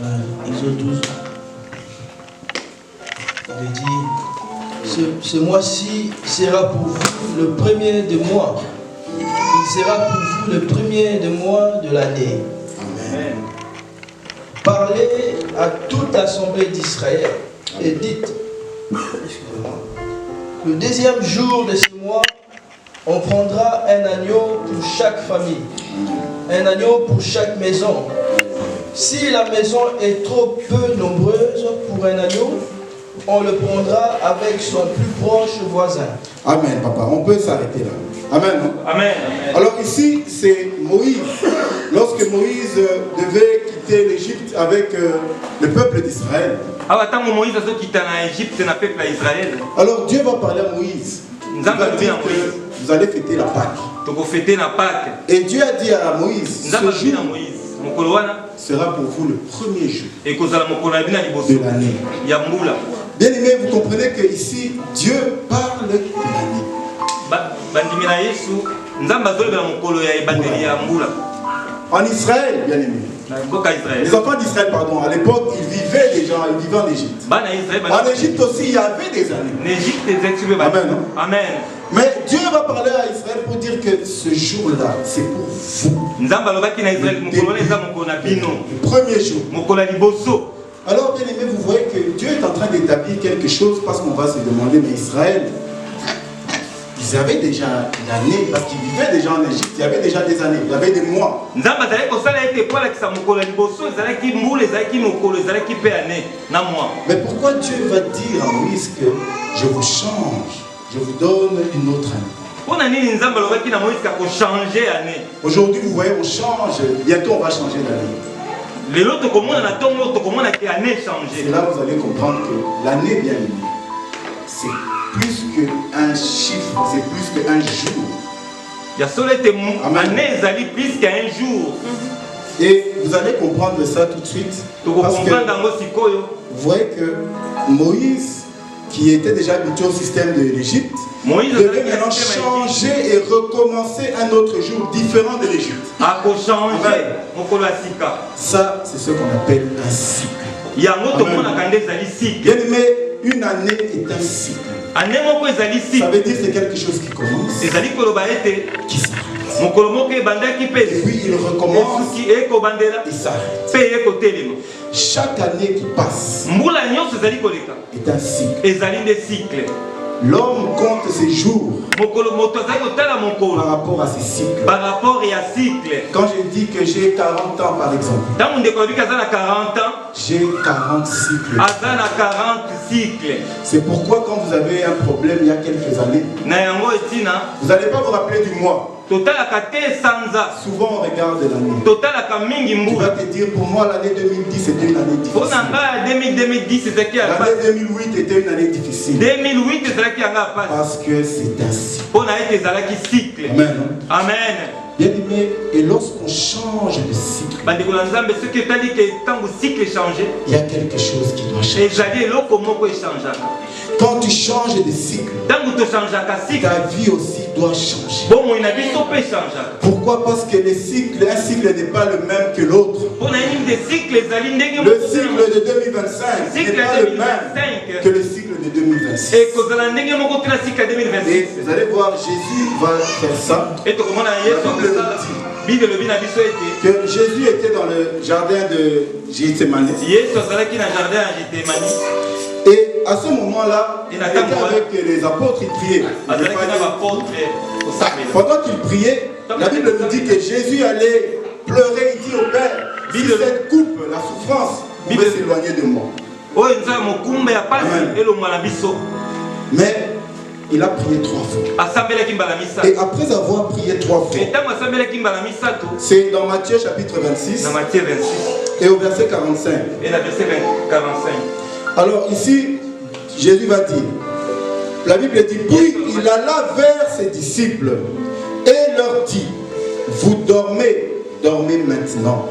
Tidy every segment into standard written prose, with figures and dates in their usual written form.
Voilà, Exode 12. Il dit, ce mois-ci sera pour vous le premier de mois. Il sera pour vous le premier de mois de l'année. Amen. Parlez à toute l'assemblée d'Israël et dites, excusez-moi, le deuxième jour de ce mois, on prendra un agneau pour chaque famille, un agneau pour chaque maison. Si la maison est trop peu nombreuse pour un agneau, on le prendra avec son plus proche voisin. Amen, papa. On peut s'arrêter là. Amen. Non? Amen. Alors ici, c'est Moïse. Lorsque Moïse devait quitter l'Égypte avec le peuple d'Israël. Alors Dieu va parler à Moïse. Il va dire que vous allez fêter la Pâque. Et Dieu a dit à Moïse, ce jour sera pour vous le premier jour de l'année. Bien aimé, vous comprenez que ici, Dieu parle de l'année. En Israël, bien aimé. Les enfants d'Israël, pardon, à l'époque, ils vivaient en Égypte. En Égypte aussi, il y avait des années. Amen. Amen. Mais Dieu va parler à Israël pour dire que ce jour-là, c'est pour vous. Le premier jour. Alors, bien aimé, vous voyez que Dieu est en train d'établir quelque chose parce qu'on va se demander, mais Israël, ils avaient déjà une année, parce qu'ils vivaient déjà en Égypte, il y avait déjà des années, il y avait des mois. Mais pourquoi Dieu va dire à Moïse que je vous change, je vous donne une autre année? Aujourd'hui, vous voyez, on change, bientôt on va changer d'année. C'est là vous allez comprendre que l'année bien aimée, c'est plus qu'un chiffre, c'est plus qu'un jour. Et vous allez comprendre ça tout de suite. Parce que vous voyez que Moïse, qui était déjà habitué au système de l'Égypte, devait maintenant changer et recommencer un autre jour différent de l'Égypte. Ça, c'est ce qu'on appelle un cycle. Bien aimé, une année est un cycle. Ça veut dire que c'est quelque chose qui commence, qui s'arrête. Et puis il recommence, il s'arrête. Chaque année qui passe est un cycle. L'homme compte ses jours par rapport à ses cycles. Quand je dis que j'ai 40 ans par exemple, j'ai 40 cycles. C'est pourquoi quand vous avez un problème il y a quelques années, vous n'allez pas vous rappeler du mois. Souvent on regarde l'année. Tu vas te dire, pour moi l'année 2010 c'était une année difficile. L'année 2008 était une année difficile. Parce que c'est un cycle. Amen. Amen. Bien aimé, et lorsqu'on change de cycle, il y a quelque chose qui doit changer. Quand tu changes de cycle, ta vie aussi doit changer. Pourquoi? Parce que un cycle n'est pas le même que l'autre. Le cycle de 2025 n'est pas le même que le cycle de 2026. Et vous allez voir, Jésus va faire ça. Que Jésus était dans le jardin de Gethsémane. Et à ce moment-là, il était avec les apôtres, il priait. Pendant qu'il priait, la Bible nous dit que Jésus allait pleurer, il dit au Père, si cette coupe, la souffrance, pouvait s'éloigner de moi. Mais il a prié 3 fois. Et après avoir prié 3 fois, c'est dans Matthieu chapitre 26 et au verset 45. Alors ici, Jésus va dire, la Bible dit, puis il alla vers ses disciples et leur dit, vous dormez maintenant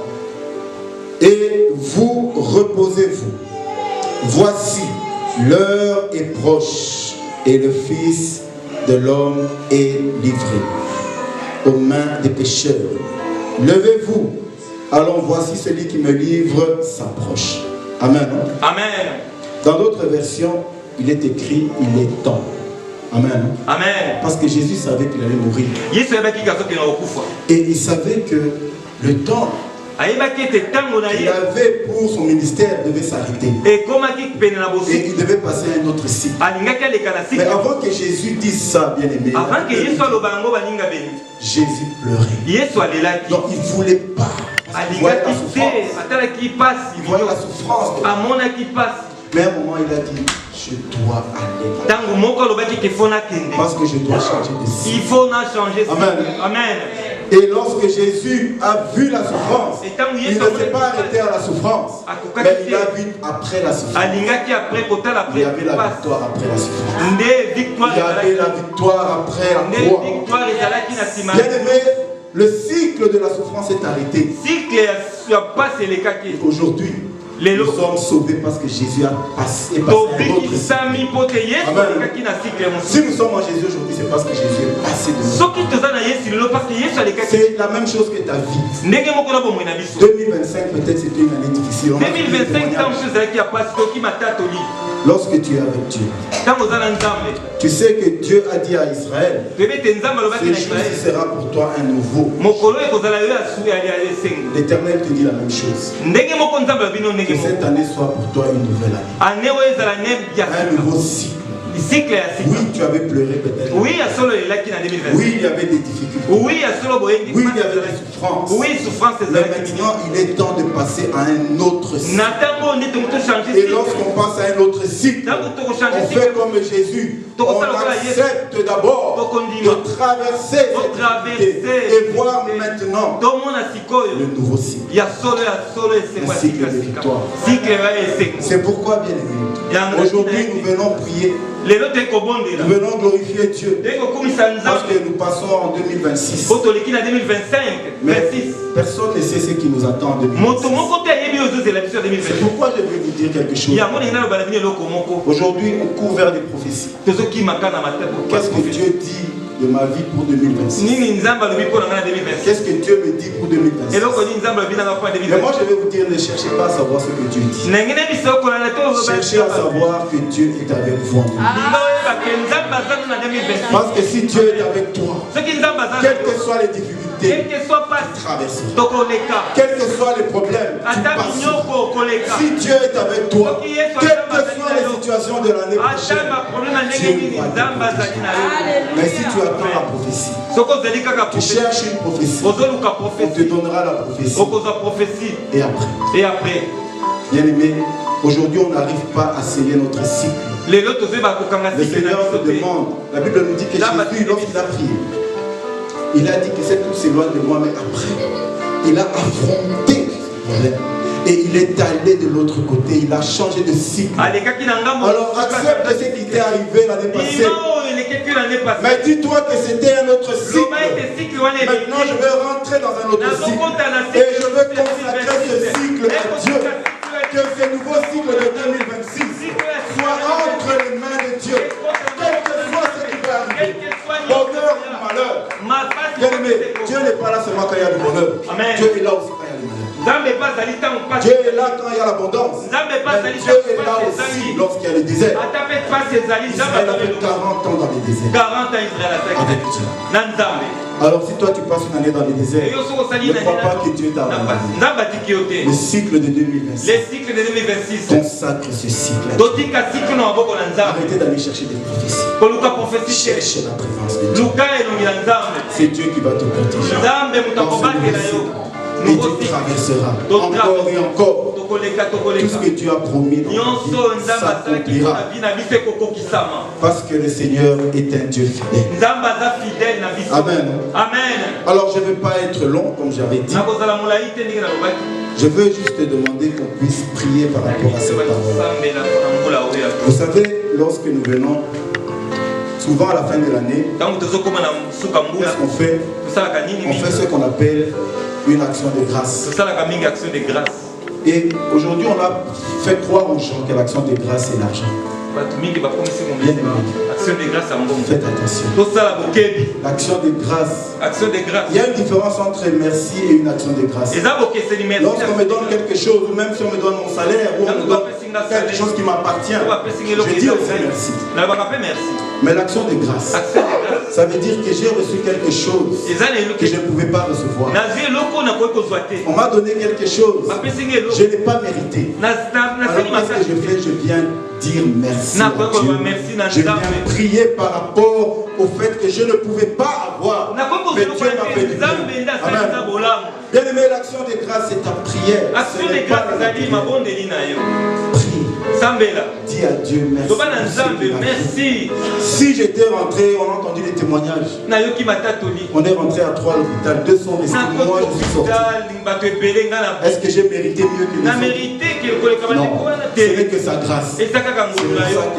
et vous reposez-vous. Voici, l'heure est proche et le Fils de l'homme est livré aux mains des pécheurs. Levez-vous, Allons, voici celui qui me livre s'approche. Amen. Amen. Dans d'autres versions, il est écrit, il est temps. Amen. Amen. Parce que Jésus savait qu'il allait mourir. Et il savait que le temps qu'il avait pour son ministère devait s'arrêter. Et il devait passer à un autre cycle. Mais avant que Jésus dise ça, bien aimé, Jésus pleurait. Donc il ne voulait pas. Il voyait la souffrance. Il voyait la souffrance. Mais à un moment, il a dit, je dois aller. Parce que je dois changer de cycle. Il faut changer. Amen. Amen. Et lorsque Jésus a vu la souffrance, il ne s'est pas arrêté à la souffrance, mais il a vu après la souffrance. Il y avait la victoire après la souffrance. Il y avait la victoire après la croix. Bien aimé, le cycle de la souffrance est arrêté. Aujourd'hui, nous sommes sauvés parce que Jésus a passé un autre cycle. Amen. Si nous sommes en Jésus aujourd'hui, c'est parce que Jésus est passé de nous. C'est la même chose que ta vie. 2025 peut-être c'était une année difficile. 2025 lorsque tu es avec Dieu, tu sais que Dieu a dit à Israël, ce jour sera pour toi un nouveau. L'Éternel te dit la même chose. Que cette année soit pour toi une nouvelle année. Un nouveau cycle. Oui, tu avais pleuré peut-être. Oui, il y avait des difficultés. Oui, il y avait des souffrances. Mais maintenant, il est temps de passer à un autre cycle. Et lorsqu'on passe à un autre cycle, on fait comme Jésus. On accepte d'abord de traverser cette difficulté et voir maintenant le nouveau cycle. Le cycle de victoire. C'est pourquoi, bien aimé, aujourd'hui nous venons prier. Nous venons glorifier Dieu parce que nous passons en 2026. Mais personne ne sait ce qui nous attend en 2026. C'est pourquoi je vais vous dire quelque chose. Aujourd'hui, on court vers des prophéties. Qu'est-ce que Dieu dit de ma vie pour 2026? Qu'est-ce que Dieu me dit pour 2026? Mais moi je vais vous dire, ne cherchez pas à savoir ce que Dieu dit. Cherchez à savoir que Dieu est avec vous. Parce que si Dieu est avec toi, quelles que soient les difficultés, tu traverses. Quels que soient les problèmes, tu passes. Si Dieu est avec toi, quelles que soient les situations de l'année prochaine, Dieu va te protéger. Mais si tu attends la prophétie, tu cherches une prophétie, on te donnera la prophétie. Et après, bien aimé, aujourd'hui on n'arrive pas à sceller notre cycle. Le Seigneur se demande, la Bible nous dit que Jésus, lorsqu'il a prié, il a dit que c'est tout s'éloigne de moi, mais après, il a affronté ce problème. Et il est allé de l'autre côté, il a changé de cycle. Alors accepte ce qui t'est arrivé l'année passée. Mais dis-toi que c'était un autre cycle. Maintenant je vais rentrer dans un autre cycle. Et je veux consacrer ce cycle à Dieu. Que ce nouveau cycle de 2026 soit entre les mains de Dieu. Quel que soit ce qui va arriver, bonheur ou malheur. Bien aimé, Dieu n'est pas là seulement quand il y a du bonheur. Dieu est là aussi quand il y a du malheur. Dieu est là quand il y a l'abondance. Mais Dieu est là aussi lorsqu'il y a le désert. Israël a fait 40 ans dans le désert. 40 ans Israël avec Dieu. Alors si toi tu passes une année dans le désert, ne crois pas que Dieu t'a abandonné. Le cycle de 2026 consacre ce cycle. Arrêtez d'aller chercher des prophéties. Cherche la présence de Dieu. C'est Dieu qui va te protéger. Dans ce nouveau cycle. Et tu traverseras encore et encore. Tout ce que Dieu a promis dans ta vie s'accomplira. Parce que le Seigneur est un Dieu fidèle. Amen. Alors je ne vais pas être long comme j'avais dit. Je veux juste te demander qu'on puisse prier par rapport à cette parole. Vous savez, lorsque nous venons, souvent à la fin de l'année, qu'est-ce qu'on fait? On fait ce qu'on appelle une action de grâce. Et aujourd'hui, on a fait croire aux gens que l'action de grâce, c'est l'argent. Action de grâce à mon faites attention. L'action de grâce. Action de grâce. Il y a une différence entre merci et une action de grâce. Lorsqu'on me donne quelque chose, ou même si on me donne mon salaire, ou on me donne quelque chose qui m'appartient, je dis aussi merci. Mais l'action de grâce, ça veut dire que j'ai reçu quelque chose que je ne pouvais pas recevoir. On m'a donné quelque chose, je n'ai pas mérité. Alors qu'est-ce que je fais? Je viens dire merci à Dieu. Je viens prier par rapport au fait que je ne pouvais pas avoir. Mais Dieu m'a fait du bien. Amen. Bien aimé, l'action de grâce, c'est ta prière. Action de grâce, dis à Dieu merci. Si j'étais rentré, on a entendu les témoignages. On est rentré à 3 à l'hôpital, 200 restés. Moi, je suis sorti. Est-ce que j'ai mérité mieux que les autres? Non, ce n'est que sa grâce. C'est pour ça que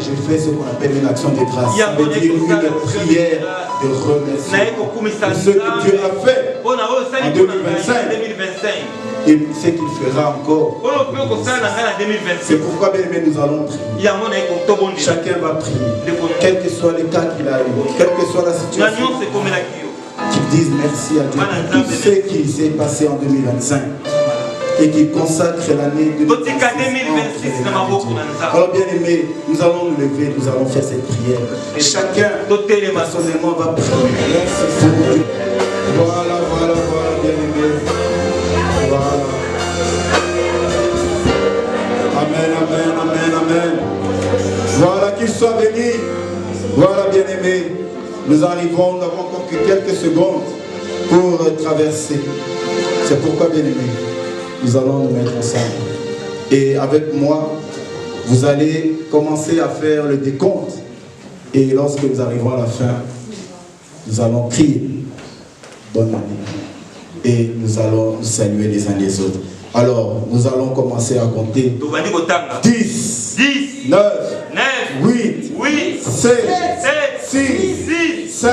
je fais ce qu'on appelle une action de grâce. Ça veut dire une prière de remerciement pour ce que Dieu a fait en 2025. Et ce qu'il fera encore. C'est pourquoi, bien aimé, nous allons prier. Chacun va prier. Quel que soit le cas qu'il a eu, quelle que soit la situation, qu'il dise merci à Dieu pour tout ce qui s'est passé en 2025. Et qu'il consacre l'année 2026. Alors, bien aimé, nous allons nous lever, nous allons faire cette prière. Et chacun, personnellement, va prier. Voilà, bien aimé. Voilà. Amen. Voilà, qu'il soit béni. Voilà, bien aimé. Nous arrivons, nous n'avons encore que quelques secondes pour traverser. C'est pourquoi, bien aimé, nous allons nous mettre ensemble. Et avec moi, vous allez commencer à faire le décompte. Et lorsque nous arrivons à la fin, nous allons crier bonne année. Et nous allons nous saluer les uns les autres. Alors, nous allons commencer à compter. 10, 9, 8, 7, 6, 5,